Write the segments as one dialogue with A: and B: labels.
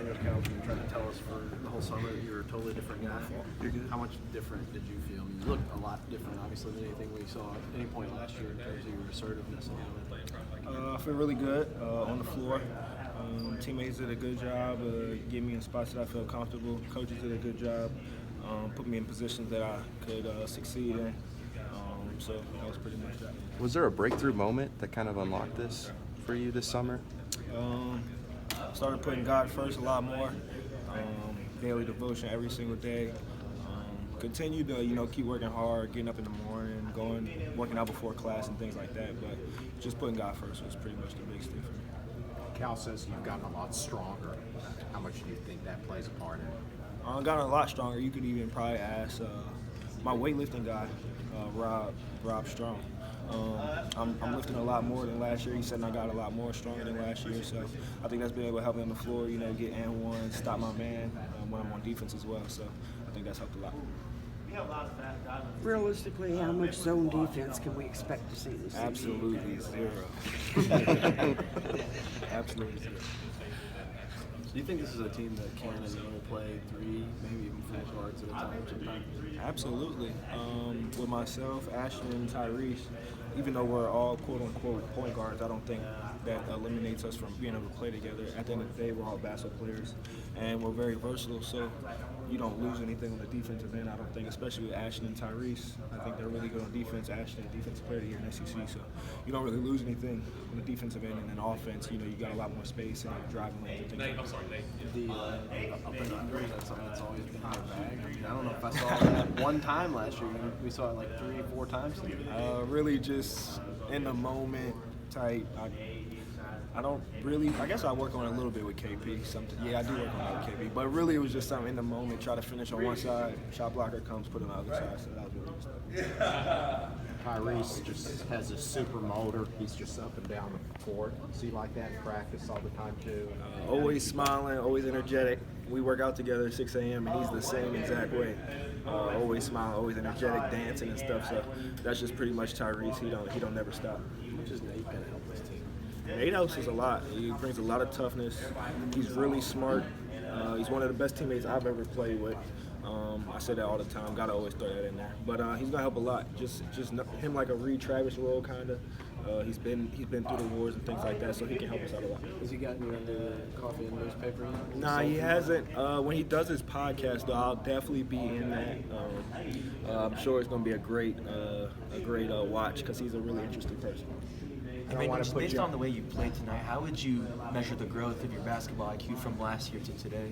A: Immanuel Quickley tried to tell us for the whole summer that you're a totally different guy. How much different did you feel? I mean, you looked a lot different, obviously, than anything we saw at any point last year in terms of your assertiveness.
B: I feel really good on the floor. Teammates did a good job getting me in spots that I feel comfortable. Coaches did a good job, put me in positions that I could succeed in. So that was pretty much that.
C: Was there a breakthrough moment that kind of unlocked this for you this summer?
B: Started putting God first a lot more. Daily devotion every single day. Continue to keep working hard, getting up in the morning, working out before class and things like that. But just putting God first was pretty much the biggest thing for me.
D: Cal says you've gotten a lot stronger. How much do you think that plays a part in it?
B: I've gotten a lot stronger. You could even probably ask my weightlifting guy, Rob Strong. I'm lifting a lot more than last year. He said I got a lot more stronger than last year. So I think that's been able to help me on the floor, get and one, stop my man when I'm on defense as well. So I think that's helped a lot.
E: Realistically, how much zone defense can we expect to see this season?
B: Absolutely zero. Absolutely zero.
A: Do you think this is a team that can and will play 3, maybe even 4 guards at a time?
B: Absolutely. With myself, Ashton, and Tyrese, even though we're all quote-unquote point guards, I don't think that eliminates us from being able to play together. At the end of the day, we're all basketball players, and we're very versatile, so you don't lose anything on the defensive end, I don't think, especially with Ashton and Tyrese. I think they're really good on defense. Ashton, defensive player of the year in SEC, so you don't really lose anything on the defensive end, and then offense, you got a lot more space and driving lanes and things like that.
A: The up and under, that's something that's always been in your bag. I mean, I don't know if I saw that one time last year. We saw it like 3 or 4 times.
B: Really just in the moment type. I don't really, I guess I work on it a little bit with KP. Something. Yeah, I do work on it with KP. But really it was just something in the moment, try to finish on one side, shot blocker comes, put it on the other side. So that was really just
D: Tyrese just has a super motor. He's just up and down the court. Is he like that in practice all the time too?
B: Always smiling, always energetic. We work out together at 6 a.m. and he's the same exact way. Always smiling, always energetic, dancing and stuff. So that's just pretty much Tyrese. He don't never stop.
A: Which is Nate going to help this team?
B: Nate helps us a lot. He brings a lot of toughness. He's really smart. He's one of the best teammates I've ever played with. I say that all the time. Gotta always throw that in there. But he's gonna help a lot. Just him like a Reed Travis role kind of. He's been through the wars and things like that, so he can help us out a lot.
A: Has he gotten you under the coffee and newspaper yet?
B: Nah, he hasn't. When he does his podcast, though, I'll definitely be in that. I'm sure it's gonna be a great watch because he's a really interesting person.
F: Based on the way you played tonight, how would you measure the growth of your basketball IQ from last year to today?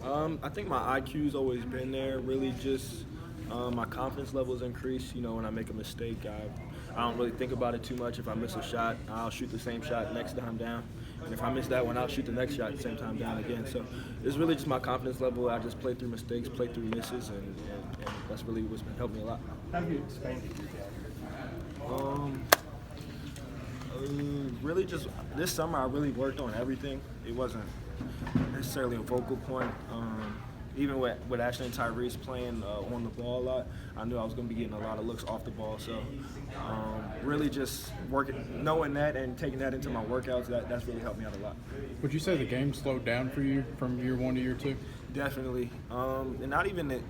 B: I think my IQ's always been there. Really, just my confidence levels increased. When I make a mistake, I don't really think about it too much. If I miss a shot, I'll shoot the same shot next time down. And if I miss that one, I'll shoot the next shot the same time down again. So it's really just my confidence level. I just play through mistakes, play through misses, and that's really what's been helping me a lot.
A: How have you expanded your game?
B: Really just this summer I really worked on everything. It wasn't necessarily a vocal point. Even with Ashley and Tyrese playing on the ball a lot, I knew I was going to be getting a lot of looks off the ball. So really just knowing that and taking that into my workouts, that's really helped me out a lot.
G: Would you say the game slowed down for you from year 1 to year 2?
B: Definitely. And not even that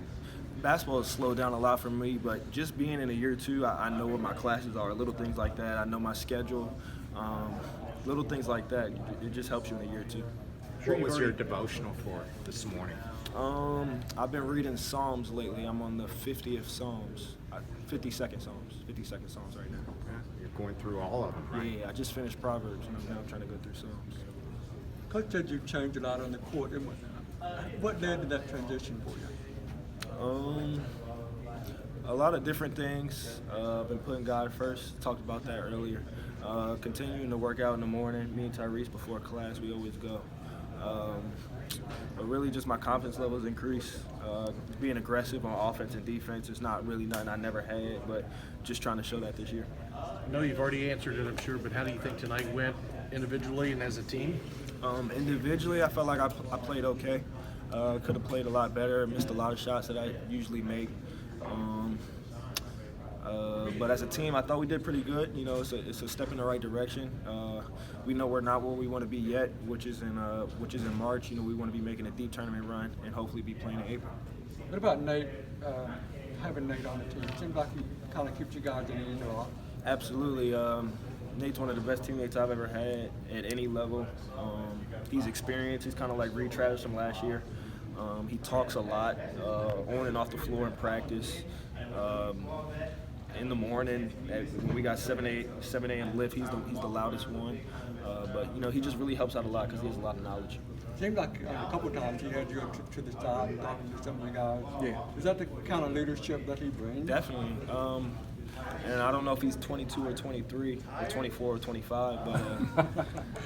B: basketball has slowed down a lot for me, but just being in a year 2, I know what my classes are, little things like that. I know my schedule, little things like that. It just helps you in a year 2.
D: What was your devotional for this morning?
B: I've been reading Psalms lately. I'm on the 50th Psalms, 52nd Psalms right now.
D: You're going through all of them, right?
B: Yeah, I just finished Proverbs, and now I'm trying to go through Psalms.
H: Coach said you changed a lot on the court. What led to that transition for you?
B: A lot of different things. I've been putting God first. Talked about that earlier. Continuing to work out in the morning. Me and Tyrese before class, we always go. But really just my confidence levels increase. Being aggressive on offense and defense is not really nothing I never had, but just trying to show that this year.
I: I know you've already answered it, I'm sure, but how do you think tonight went individually and as a team?
B: Individually, I felt like I played okay. Could have played a lot better. Missed a lot of shots that I usually make. But as a team, I thought we did pretty good. You know, it's a step in the right direction. We know we're not where we want to be yet, which is in March. You know, we want to be making a deep tournament run and hopefully be playing in April.
H: What about Nate, having Nate on the team? It seems like he kind of keeps you guys in the end a lot.
B: Absolutely. Nate's one of the best teammates I've ever had at any level. He's experienced. He's kind of like Reed Travis from last year. He talks a lot on and off the floor in practice. In the morning, when we got 7 a.m. lift, he's the loudest one. But you know, he just really helps out a lot because he has a lot of knowledge.
H: Seemed like a couple of times he had you up to the side and talking to some of the guys.
B: Yeah.
H: Is that the kind of leadership that he brings?
B: Definitely. And I don't know if he's 22 or 23 or 24 or 25,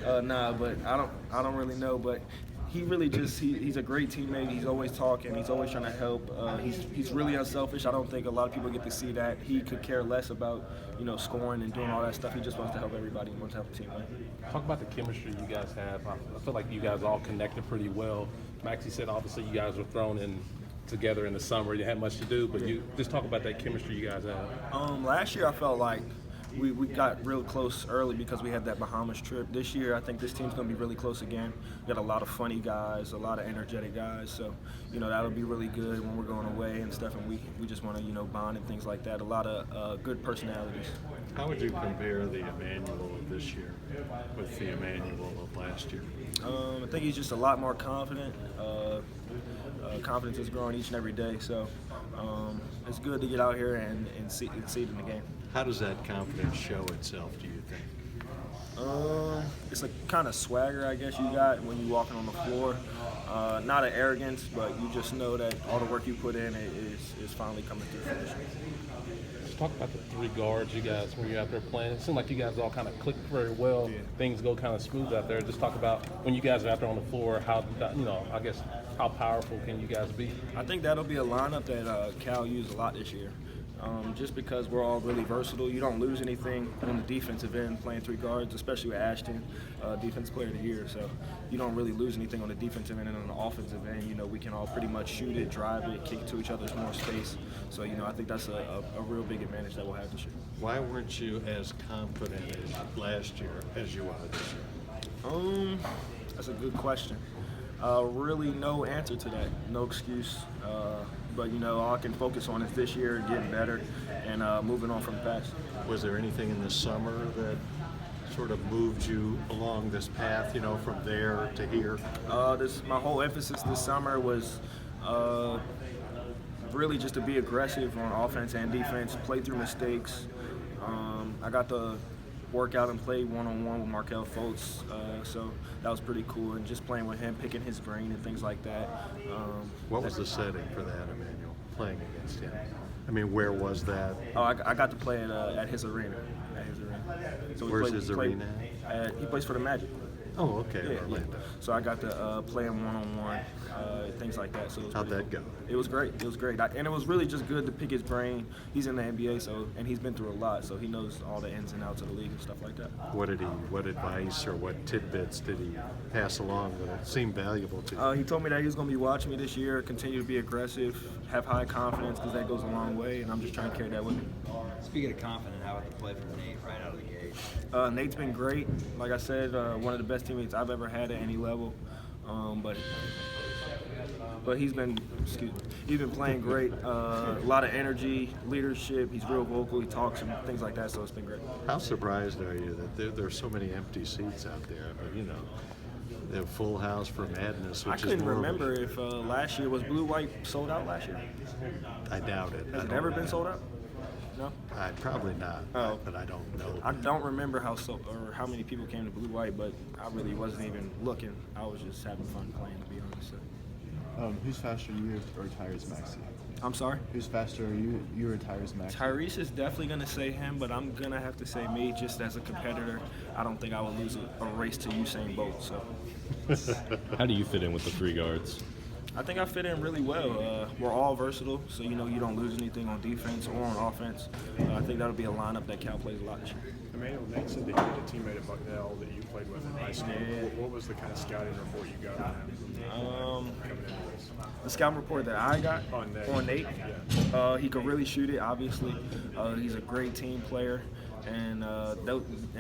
B: but nah, but I don't really know. But he really he's a great teammate. He's always talking. He's always trying to help. He's really unselfish. I don't think a lot of people get to see that. He could care less about, you know, scoring and doing all that stuff. He just wants to help everybody. He wants to help the team win.
J: Talk about the chemistry you guys have. I feel like you guys all connected pretty well. Maxey said obviously you guys were thrown in together in the summer. You had much to do, but you just talk about that chemistry you guys have.
B: Last year I felt like we got real close early because we had that Bahamas trip. This year I think this team's going to be really close again. We got a lot of funny guys, a lot of energetic guys, so you know that'll be really good when we're going away and stuff, and we just want to, you know, bond and things like that. A lot of good personalities.
K: How would you compare the Immanuel of this year with the Immanuel of last year?
B: I think he's just a lot more confident. Confidence is growing each and every day, so it's good to get out here and see it in the game.
K: How does that confidence show itself, do you think?
B: It's a kind of swagger, I guess, you got when you're walking on the floor. Not an arrogance, but you just know that all the work you put in is finally coming through fruition.
J: Let's talk about the three guards you guys when you're out there playing. It seems like you guys all kind of click very well. Yeah. Things go kind of smooth out there. Just talk about when you guys are out there on the floor, how, you know, I guess, how powerful can you guys be?
B: I think that'll be a lineup that Cal used a lot this year. Just because we're all really versatile, you don't lose anything on the defensive end playing three guards, especially with Ashton, Defensive Player of the Year. So you don't really lose anything on the defensive end, and on the offensive end, you know, we can all pretty much shoot it, drive it, kick it to each other. There's more space. So, you know, I think that's a real big advantage that we'll have this year.
K: Why weren't you as confident as last year as you are this year?
B: That's a good question. Really no answer to that, no excuse. But, you know, all I can focus on is this year, getting better, and moving on from the past.
K: Was there anything in the summer that sort of moved you along this path, you know, from there to here?
B: My whole emphasis this summer was really just to be aggressive on offense and defense, play through mistakes. I got to work out and play one-on-one with Markelle Fultz, so that was pretty cool, and just playing with him, picking his brain and things like that.
K: What was the setting for that, Immanuel, playing against him? I mean, where was that?
B: Oh, I got to play at his arena. So
K: where's his arena?
B: He plays for the Magic.
K: Oh, okay,
B: yeah,
K: Orlando.
B: Yeah. So I got to play him one-on-one, things like that. So it was
K: How'd that
B: cool.
K: go?
B: It was great. It was great. And it was really just good to pick his brain. He's in the NBA, and he's been through a lot, so he knows all the ins and outs of the league and stuff like that.
K: What advice or what tidbits did he pass along that seemed valuable to you?
B: He told me that he was going to be watching me this year, continue to be aggressive, have high confidence, because that goes a long way, and I'm just trying to carry that with me.
L: Speaking of confidence, how about the play from Nate right out of the gate?
B: Nate's been great. Like I said, one of the best teammates I've ever had at any level. But he's been playing great. A lot of energy, leadership. He's real vocal. He talks and things like that. So it's been great.
K: How surprised are you that there are so many empty seats out there? I mean, you know, they have full house for Madness, which
B: I couldn't remember if last year was Blue White sold out last year.
K: I doubt it.
B: Has it ever been sold out? No.
K: Probably not.
B: Oh.
K: But I don't know.
B: I don't remember how how many people came to Blue White, but I really wasn't even looking. I was just having fun playing, to be honest.
C: Who's faster, you or Tyrese Maxey?
B: I'm sorry?
C: Who's faster, you or Tyrese Maxey?
B: Tyrese is definitely going to say him, but I'm going to have to say me just as a competitor. I don't think I would lose a race to Usain Bolt. So.
M: How do you fit in with the three guards?
B: I think I fit in really well. We're all versatile, so you don't lose anything on defense or on offense. I think that'll be a lineup that Cal plays a lot this year.
M: Emmanuel, Nate said that you had a teammate at Bucknell that you played with in high school.
B: Yeah.
M: What was the kind of scouting report you got on him coming into this?
B: The scouting report that I got on Nate, he could really shoot it, obviously. He's a great team player. And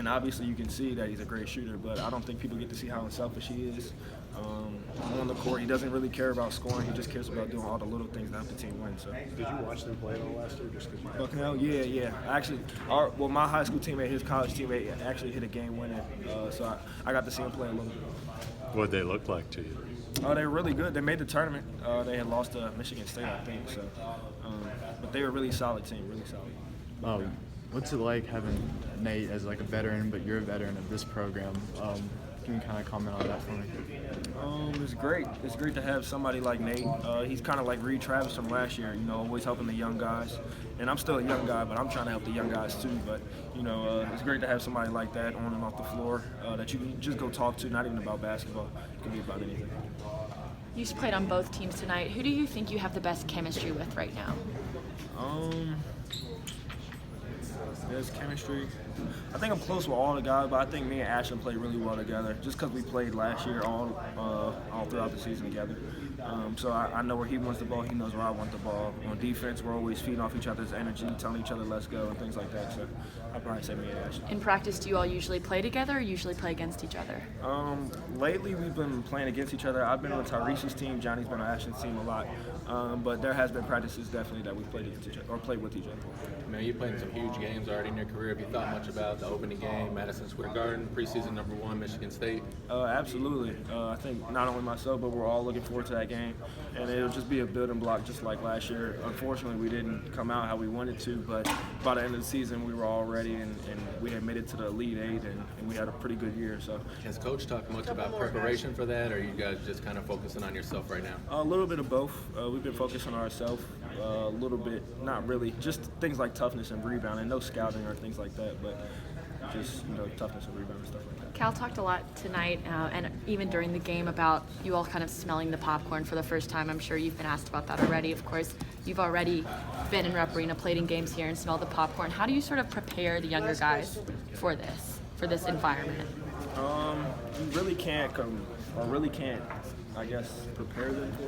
B: obviously you can see that he's a great shooter, but I don't think people get to see how unselfish he is. On the court, he doesn't really care about scoring. He just cares about doing all the little things that help the team win. So.
M: Did you watch them play at all last year? Just because
B: Bucknell, yeah. Actually, my high school teammate, his college teammate, actually hit a game winner. So I got to see him play a little bit.
K: What'd they look like to you?
B: They were really good. They made the tournament. They had lost to Michigan State, I think. So, but they were a really solid team, really solid.
N: What's it like having Nate as like a veteran, but you're a veteran of this program? Can you kind of comment on that for me?
B: It's great. It's great to have somebody like Nate. He's kind of like Reed Travis from last year, always helping the young guys. And I'm still a young guy, but I'm trying to help the young guys too. But, it's great to have somebody like that on and off the floor that you can just go talk to, not even about basketball. It can be about anything.
O: You played on both teams tonight. Who do you think you have the best chemistry with right now?
B: There's chemistry. I think I'm close with all the guys, but I think me and Ashton played really well together just because we played last year all throughout the season together. So I know where he wants the ball, he knows where I want the ball. On defense, we're always feeding off each other's energy, telling each other let's go and things like that. So I'd probably say me and Ashton.
O: In practice, do you all usually play together or usually play against each other?
B: Lately, we've been playing against each other. I've been on Tyrese's team, Johnny's been on Ashton's team a lot. But there has been practices definitely that we've played against each other or played with each other.
A: Man, you've played in some huge games already in your career. Have you thought much about the opening game, Madison Square Garden, preseason #1, Michigan State?
B: Absolutely. I think not only myself, but we're all looking forward to that game. And it'll just be a building block just like last year. Unfortunately, we didn't come out how we wanted to, but by the end of the season, we were all ready and we had made it to the Elite Eight and we had a pretty good year. So.
A: Has Coach talked much about preparation for that, or are you guys just kind of focusing on yourself right now?
B: A little bit of both. We've been focusing on ourselves a little bit, not really, just things like toughness and rebounding, no scouting or things like that, but just toughness and rebounding and stuff like that.
O: Cal talked a lot tonight and even during the game about you all kind of smelling the popcorn for the first time. I'm sure you've been asked about that already. Of course, you've already been in Rep Arena, played in games here, and smelled the popcorn. How do you sort of prepare the younger guys for this environment?
B: You really can't, I guess, prepare them for